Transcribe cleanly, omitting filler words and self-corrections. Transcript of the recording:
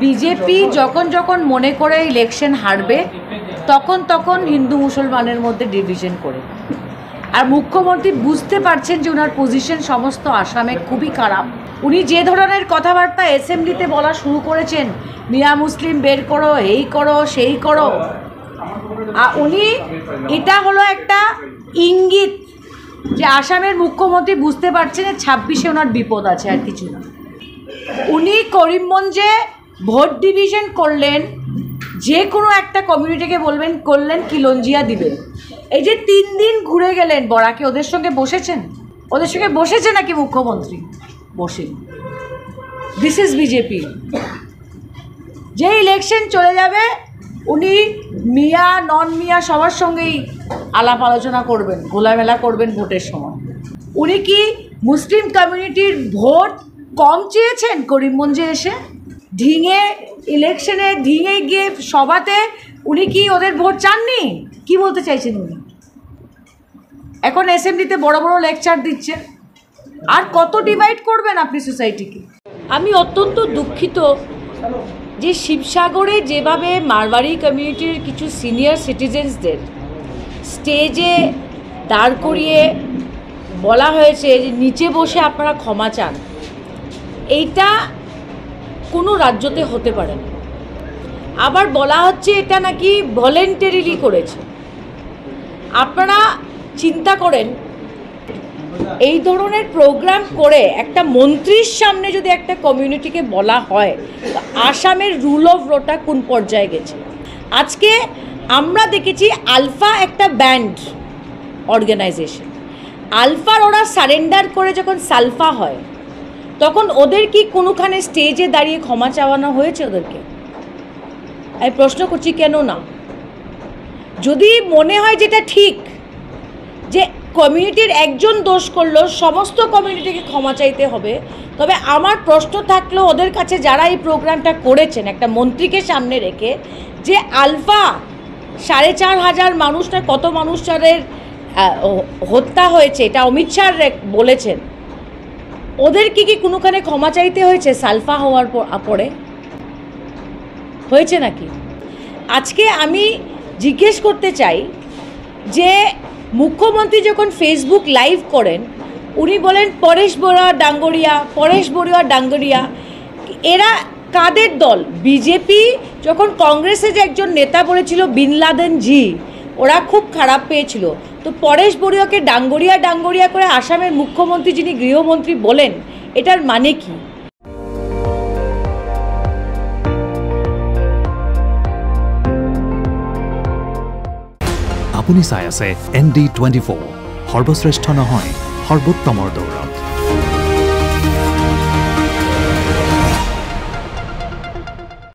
BJP যখন যখন মনে করে ইলেকশন হারবে তখন তখন হিন্দু মুসলমানের মধ্যে ডিভিশন করে। আর মুখ্যমন্ত্রী বুঝতে পারছেন যে ওনার পজিশন সমস্ত আসামে খুবই খারাপ। উনি যে ধরনের কথাবার্তা অ্যাসেম্বলিতে বলা শুরু করেছেন, মিয়া মুসলিম বের করো, এই করো, সেই করো, উনি এটা হলো একটা ইঙ্গিত যে আসামের মুখ্যমন্ত্রী বুঝতে পারছেন 26-এ ওনার বিপদ আছে, আর কিছু না। উনি করিমগঞ্জে ভোট ডিভিশন করলেন, যে কোনো একটা কমিউনিটিকে করলেন কিলঞ্জিয়া দিবেন। এই যে 3 দিন ঘুরে গেলেন বরাকে, ওদের সঙ্গে বসেছে নাকি মুখ্যমন্ত্রী? বসেন। This is BJP. যে ইলেকশন চলে যাবে উনি মিয়া নন মিয়া সবার সঙ্গেই আলাপ আলোচনা করবেন, গোলামেলা করবেন ভোটের সময়। উনি কি মুসলিম কমিউনিটির ভোট কম চেয়েছেন করিমগঞ্জে এসে? ইলেকশনে ঢিঙে গিয়ে সভাতে উনি কি ওদের ভোট চাননি? কি বলতে চাইছেন উনি? এখন অ্যাসেম্বলিতে বড় বড় লেকচার দিচ্ছেন। আর কত ডিভাইড করবেন আপনি সোসাইটিকে? আমি অত্যন্ত দুঃখিত যে শিবসাগরে যেভাবে মারওয়ারি কমিউনিটির কিছু সিনিয়র সিটিজেন্সদের স্টেজে দাঁড় করিয়ে বলা হয়েছে যে নিচে বসে আপনারা ক্ষমা চান, এইটা কোনো রাজ্যতে হতে পারে না। আবার বলা হচ্ছে এটা নাকি ভলেন্টারিলি করেছে। আপনারা চিন্তা করেন, এই ধরনের প্রোগ্রাম করে একটা মন্ত্রীর সামনে যদি একটা কমিউনিটিকে বলা হয়, আসামের রুল অফ লটা কোন পর্যায়ে গেছে। আজকে আমরা দেখেছি আলফা একটা ব্যান্ড অর্গানাইজেশন, আলফার ওরা সারেন্ডার করে যখন সালফা হয় তখন ওদের কি কোনোখানে স্টেজে দাঁড়িয়ে ক্ষমা চাওয়ানো হয়েছে ওদেরকে? আমি প্রশ্ন করছি কেন না? যদি মনে হয় যেটা ঠিক যে কমিউনিটির একজন দোষ করলো সমস্ত কমিউনিটিকে ক্ষমা চাইতে হবে, তবে আমার প্রশ্ন থাকলো ওদের কাছে যারা এই প্রোগ্রামটা করেছেন একটা মন্ত্রীকে সামনে রেখে, যে আলফা 4,500 মানুষটা কত মানুষের হত্যা হয়েছে এটা অমিত শাহ বলেছেন, ওদের কি কোনোখানে ক্ষমা চাইতে হয়েছে সালফা হওয়ার পরে? হয়েছে নাকি? আজকে আমি জিজ্ঞেস করতে চাই যে মুখ্যমন্ত্রী যখন ফেসবুক লাইভ করেন উনি বলেন পরেশ বড়ুয়া ডাঙ্গরিয়া, এরা কাদের দল? বিজেপি যখন কংগ্রেসে যে একজন নেতা বলেছিল বিন লাদেন জি, ওরা খুব খারাপ পেয়েছিল, তো পরেশ বড়ুয়াকে ডাঙ্গরিয়া করে আসামের মুখ্যমন্ত্রী যিনি গৃহমন্ত্রী বলেন, এটার মানে কি? আপুনি চাই আছে ND24, সৰ্বশ্ৰেষ্ঠ নহয় সৰ্বোত্তমৰ দৌৰ।